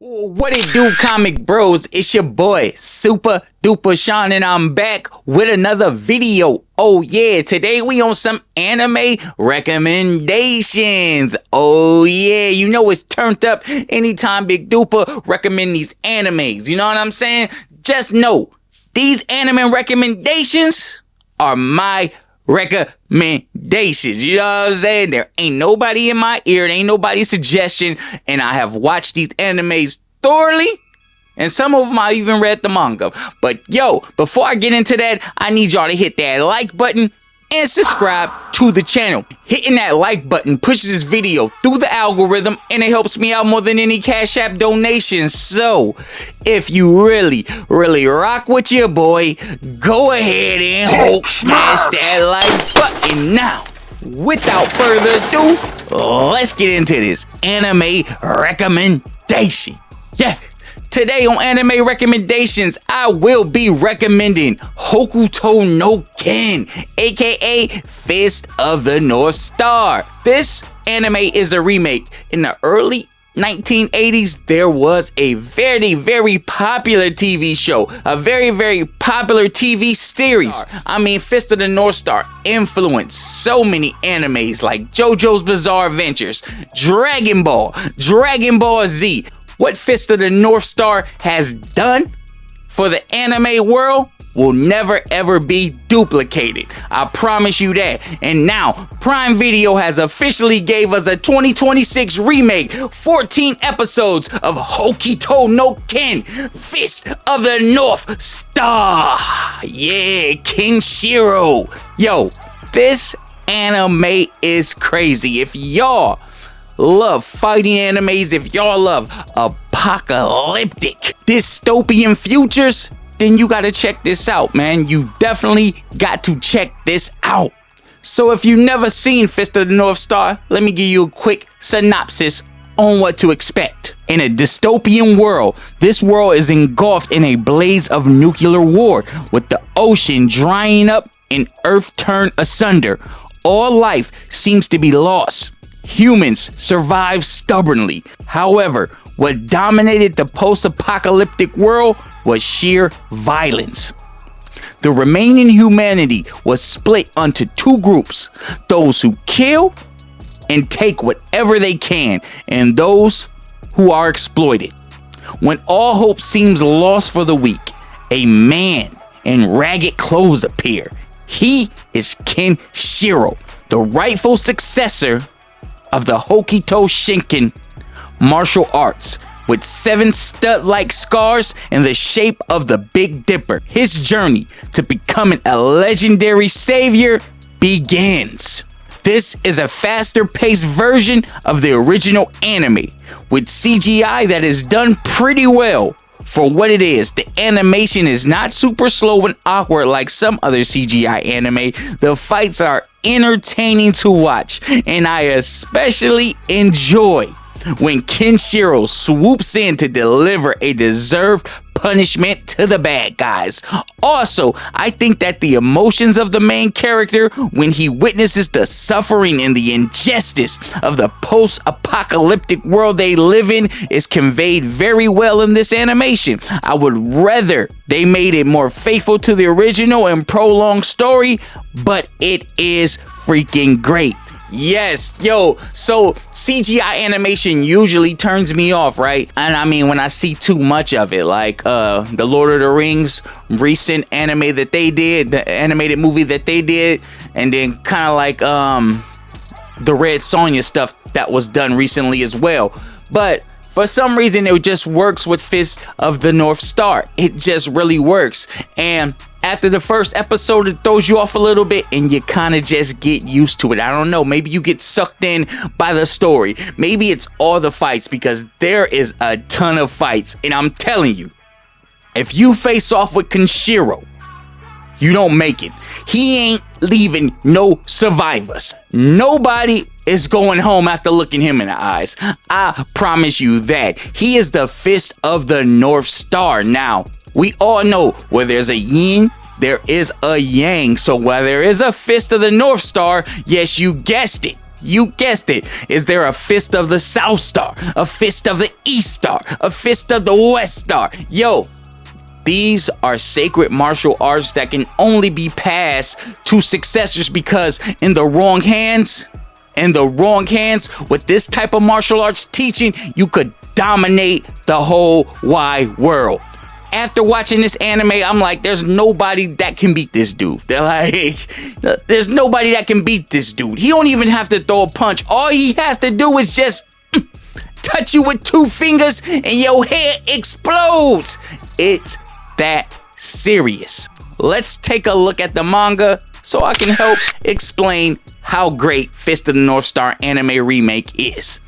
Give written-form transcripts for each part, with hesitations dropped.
What it do, comic bros? It's your boy Super Duper Sean, and I'm back with another video. Oh yeah, today we on some anime recommendations. Oh yeah, you know it's turned up anytime Big Duper recommend these animes. You know what I'm saying? Just know these anime recommendations are my recommendations. You know what I'm saying? There ain't nobody in my ear, there ain't nobody's suggestion, and I have watched these animes thoroughly, and some of them I even read the manga. But yo, before I get into that, I need y'all to hit that like button and subscribe to the channel. Hitting that like button pushes this video through the algorithm, and it helps me out more than any Cash App donations. So if you really rock with your boy, go ahead and smash that like button. Now, without further ado, let's get into this anime recommendation. Yeah, today on anime recommendations, I will be recommending Hokuto no Ken, aka Fist of the North Star. This anime is a remake. In the early 1980s, there was a very popular TV show, a very popular TV series. I mean, Fist of the North Star influenced so many animes like JoJo's Bizarre Adventures, Dragon Ball Z. What Fist of the North Star has done for the anime world will never ever be duplicated. I promise you that. And now Prime Video has officially gave us a 2026 remake, 14 episodes of Hokuto no Ken, Fist of the North Star. Yeah, King Shiro. Yo, this anime is crazy. If y'all love fighting animes, if y'all love apocalyptic dystopian futures, then you gotta check this out, man. You definitely got to check this out. So if you've never seen Fist of the North Star, let me give you a quick synopsis on what to expect. In a dystopian world, this world is engulfed in a blaze of nuclear war, with the ocean drying up and Earth turned asunder. All life seems to be lost. Humans survive stubbornly. However, what dominated the post-apocalyptic world was sheer violence. The remaining humanity was split onto two groups: those who kill and take whatever they can, and those who are exploited. When all hope seems lost for the weak, a man in ragged clothes appear. He is Ken Shiro, the rightful successor of the Hokuto Shinken martial arts, with 7 stud-like scars in the shape of the Big Dipper. His journey to becoming a legendary savior begins. This is a faster-paced version of the original anime, with CGI that is done pretty well for what it is. The animation is not super slow and awkward like some other CGI anime. The fights are entertaining to watch, and I especially enjoy when Kenshiro swoops in to deliver a deserved punishment to the bad guys. Also, I think that the emotions of the main character when he witnesses the suffering and the injustice of the post-apocalyptic world they live in is conveyed very well in this animation. I would rather they made it more faithful to the original and prolonged story, but it is freaking great. Yes, yo, so CGI animation usually turns me off, right? And I mean, when I see too much of it, like the Lord of the Rings recent anime that they did, the animated movie that they did, and then kind of like the Red Sonja stuff that was done recently as well. But for some reason, it just works with Fist of the North Star. It just really works. And after the first episode, it throws you off a little bit, and you kind of just get used to it. I don't know. Maybe you get sucked in by the story. Maybe it's all the fights, because there is a ton of fights. And I'm telling you, if you face off with Kenshiro, you don't make it. He ain't leaving no survivors. Nobody is going home after looking him in the eyes. I promise you that. He is the Fist of the North Star. Now, we all know where there's a yin, there is a yang. So while there is a Fist of the North Star, yes, you guessed it, You guessed it. Is there a Fist of the South Star, a Fist of the East Star, a Fist of the West Star? Yo, these are sacred martial arts that can only be passed to successors, because in the wrong hands, with this type of martial arts teaching, you could dominate the whole wide world. After watching this anime, I'm like, there's nobody that can beat this dude. They're like, there's nobody that can beat this dude. He don't even have to throw a punch. All he has to do is just touch you with 2 fingers and your head explodes. It's that serious. Let's take a look at the manga so I can help explain how great Fist of the North Star anime remake is.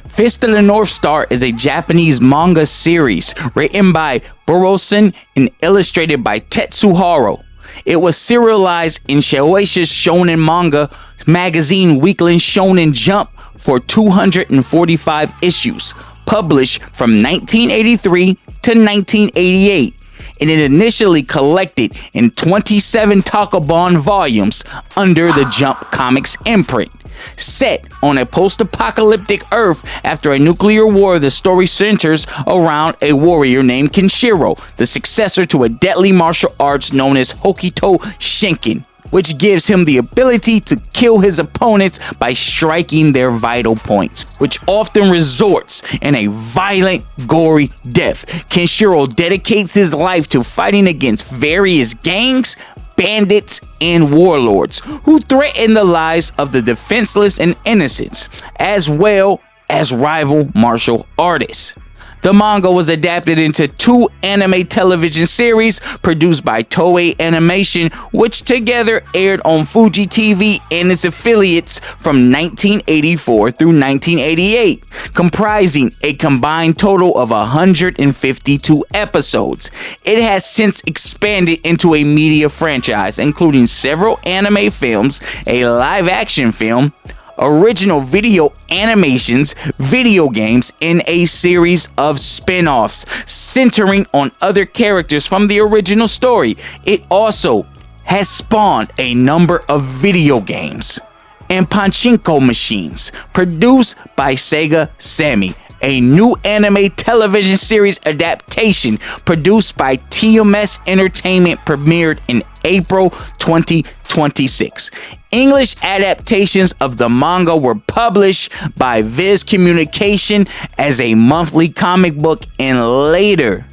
Fist of the North Star is a Japanese manga series written by Burosan and illustrated by Tetsuhiro. It was serialized in Shueisha's shonen manga magazine Weekly Shonen Jump for 245 issues, published from 1983 to 1988. And it initially collected in 27 tankobon volumes under the Jump Comics imprint. Set on a post-apocalyptic Earth after a nuclear war, the story centers around a warrior named Kenshiro, the successor to a deadly martial arts known as Hokuto Shinken, which gives him the ability to kill his opponents by striking their vital points, which often results in a violent, gory death. Kenshiro dedicates his life to fighting against various gangs, bandits, and warlords who threaten the lives of the defenseless and innocents, as well as rival martial artists. The manga was adapted into 2 anime television series produced by Toei Animation, which together aired on Fuji TV and its affiliates from 1984 through 1988, comprising a combined total of 152 episodes. It has since expanded into a media franchise, including several anime films, a live-action film, original video animations, video games, and a series of spin-offs centering on other characters from the original story. It also has spawned a number of video games and pachinko machines produced by Sega Sammy. A new anime television series adaptation produced by TMS Entertainment premiered in April 2026. English adaptations of the manga were published by Viz Communication as a monthly comic book and later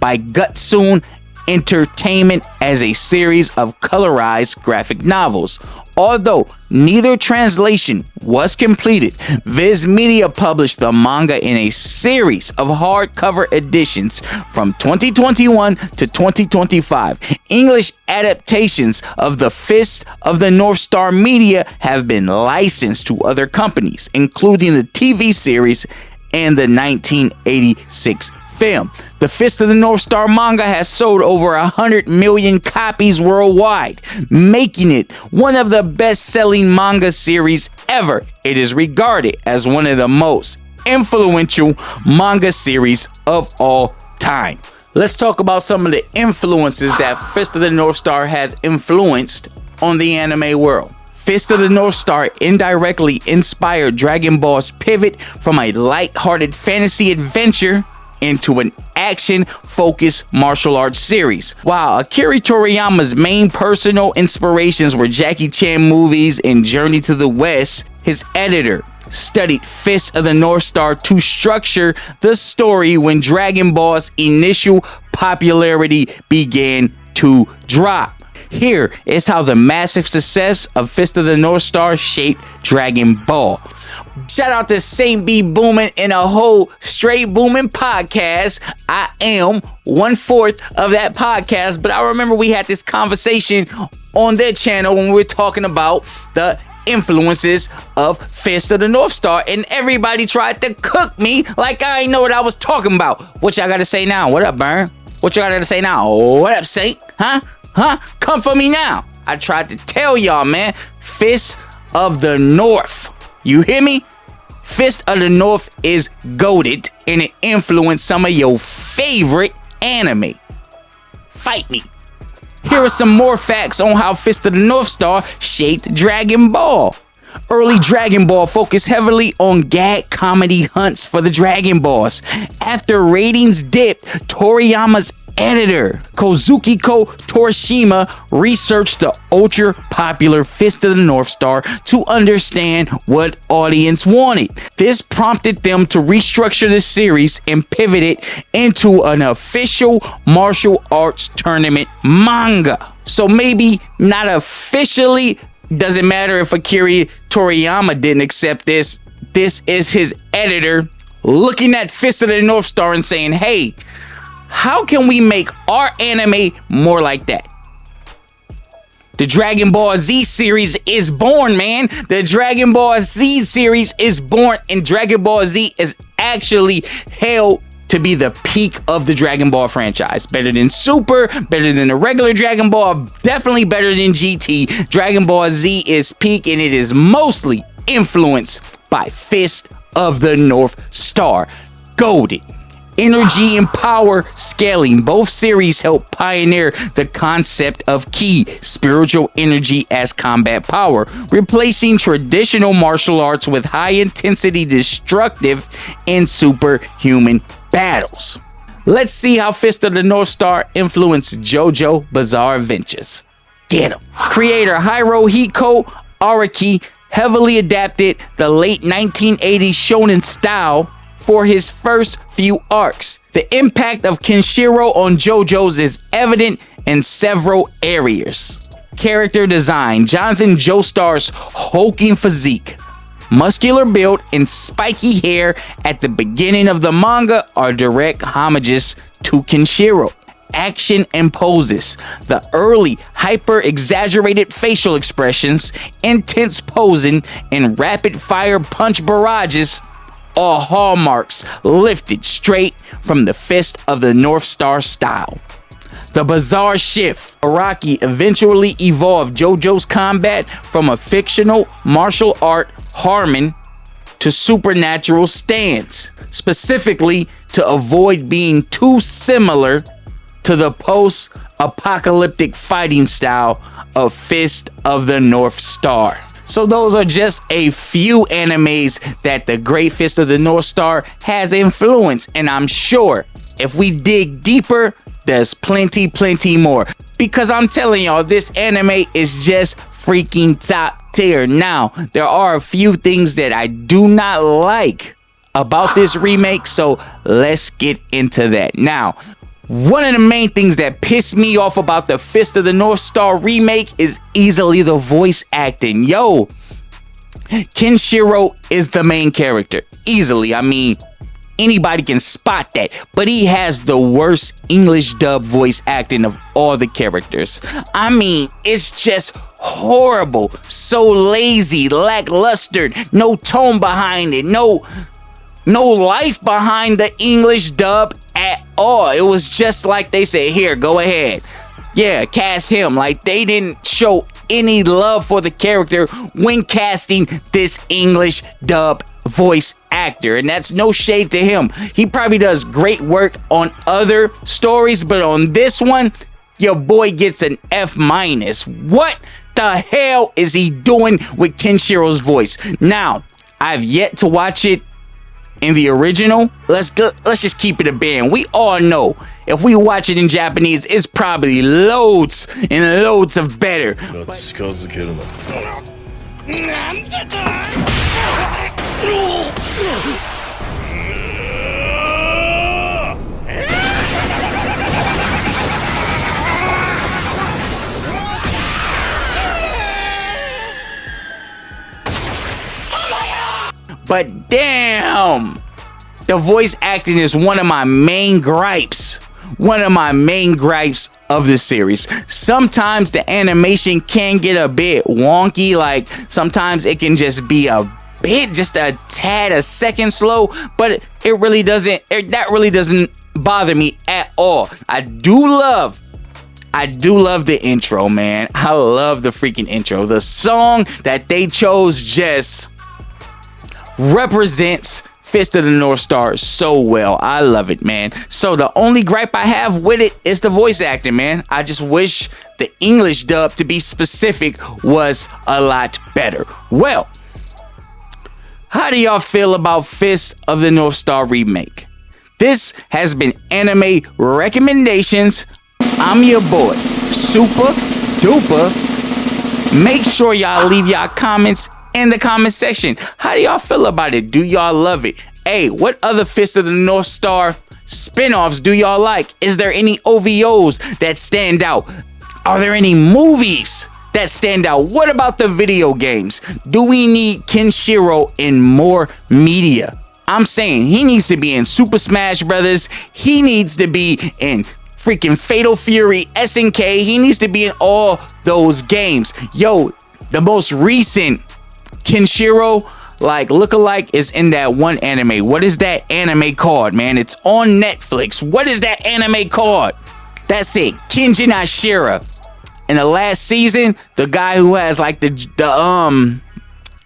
by Gutsoon Entertainment as a series of colorized graphic novels. Although neither translation was completed, Viz Media published the manga in a series of hardcover editions from 2021 to 2025. English adaptations of the Fist of the North Star media have been licensed to other companies, including the TV series and the 1986 film. The Fist of the North Star manga has sold over 100 million copies worldwide, making it one of the best-selling manga series ever. It is regarded as one of the most influential manga series of all time. Let's talk about some of the influences that Fist of the North Star has influenced on the anime world. Fist of the North Star indirectly inspired Dragon Ball's pivot from a light-hearted fantasy adventure into an action-focused martial arts series. While Akira Toriyama's main personal inspirations were Jackie Chan movies and Journey to the West, his editor studied Fist of the North Star to structure the story when Dragon Ball's initial popularity began to drop. Here is how the massive success of Fist of the North Star shaped Dragon Ball. Shout out to Saint B Boomin' and a whole straight booming podcast. I am 1/4 of that podcast, but I remember we had this conversation on their channel when we were talking about the influences of Fist of the North Star, and everybody tried to cook me like I ain't know what I was talking about. What y'all gotta say now? What up, Burn? What y'all gotta say now? What up, Saint? Huh? Come for me now. I tried to tell y'all, man. Fist of the North. You hear me? Fist of the North is goated, and it influenced some of your favorite anime. Fight me. Here are some more facts on how Fist of the North Star shaped Dragon Ball. Early Dragon Ball focused heavily on gag comedy hunts for the Dragon Balls. After ratings dipped, Toriyama's editor, Kazuchiko Torishima, researched the ultra-popular Fist of the North Star to understand what audience wanted. This prompted them to restructure the series and pivot it into an official martial arts tournament manga. So maybe not officially, doesn't matter if Akira Toriyama didn't accept this. This is his editor looking at Fist of the North Star and saying, hey, how can we make our anime more like that? The Dragon Ball Z series is born, man. The Dragon Ball Z series is born, and Dragon Ball Z is actually held to be the peak of the Dragon Ball franchise. Better than Super, better than the regular Dragon Ball, definitely better than GT. Dragon Ball Z is peak, and it is mostly influenced by Fist of the North Star. Golden. Energy and power scaling. Both series help pioneer the concept of ki, spiritual energy as combat power, replacing traditional martial arts with high-intensity, destructive, and superhuman battles. Let's see how Fist of the North Star influenced JoJo Bizarre Adventures. Get him. Creator Hirohiko Araki heavily adapted the late 1980s shonen style for his first few arcs. The impact of Kenshiro on JoJo's is evident in several areas. Character design. Jonathan Joestar's hulking physique, muscular build, and spiky hair at the beginning of the manga are direct homages to Kenshiro. Action and poses. The early, hyper-exaggerated facial expressions, intense posing, and rapid-fire punch barrages are hallmarks lifted straight from the Fist of the North Star style. The bizarre shift. Araki eventually evolved JoJo's combat from a fictional martial art harmon to supernatural stance, specifically to avoid being too similar to the post-apocalyptic fighting style of Fist of the North Star. So those are just a few animes that the Great Fist of the North Star has influenced, and I'm sure if we dig deeper, there's plenty more. Because I'm telling y'all, this anime is just freaking top tier. Now, there are a few things that I do not like about this remake, so let's get into that. Now, one of the main things that pissed me off about the Fist of the North Star remake is easily the voice acting. Yo, Kenshiro is the main character. Easily. I mean, anybody can spot that. But he has the worst English dub voice acting of all the characters. I mean, it's just horrible. So lazy, lackluster, no tone behind it, no life behind the English dub at all. It was just like they said, here, go ahead. Yeah, cast him. Like, they didn't show any love for the character when casting this English dub voice actor. And that's no shade to him. He probably does great work on other stories, but on this one, your boy gets an F-. What the hell is he doing with Kenshiro's voice? Now, I've yet to watch it in the original. Let's just keep it a band. We all know if we watch it in Japanese, it's probably loads and loads of better. But damn, the voice acting is one of my main gripes. One of my main gripes of the series. Sometimes the animation can get a bit wonky. Like, sometimes it can just be a bit, just a tad, a second slow. But it really doesn't, that really doesn't bother me at all. I do love the intro, man. I love the freaking intro. The song that they chose just represents Fist of the North Star so well. I love it, man. So the only gripe I have with it is the voice acting, man. I just wish the English dub, to be specific, was a lot better. Well, How do y'all feel about Fist of the North Star remake? This has been anime recommendations. I'm your boy, Super Duper. Make sure y'all leave y'all comments in the comment section. How do y'all feel about it? Do y'all love it? Hey, what other Fist of the North Star spin-offs do y'all like? Is there any OVOs that stand out? Are there any movies that stand out? What about the video games? Do we need Kenshiro in more media? I'm saying he needs to be in Super Smash Brothers. He needs to be in freaking Fatal Fury, SNK. He needs to be in all those games. Yo, the most recent Kenshiro like lookalike is in that one anime. What is that anime called, man? It's on Netflix. What is that anime called? That's it, Kenjin Ashira. In the last season, the guy who has like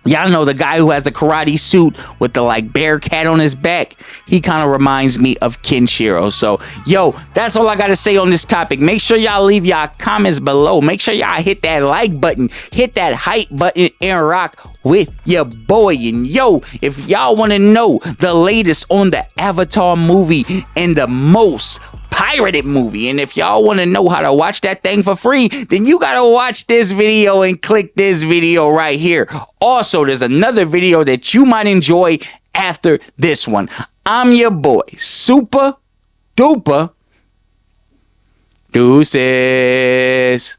y'all know the guy who has the karate suit with the like bear cat on his back. He kind of reminds me of Kenshiro. So, yo, that's all I got to say on this topic. Make sure y'all leave y'all comments below. Make sure y'all hit that like button, hit that hype button, and rock with your boy. And yo, if y'all want to know the latest on the Avatar movie and the most pirated movie, and if y'all want to know how to watch that thing for free, then you gotta watch this video and click this video right here. Also, there's another video that you might enjoy after this one. I'm your boy, Super Duper Deuces.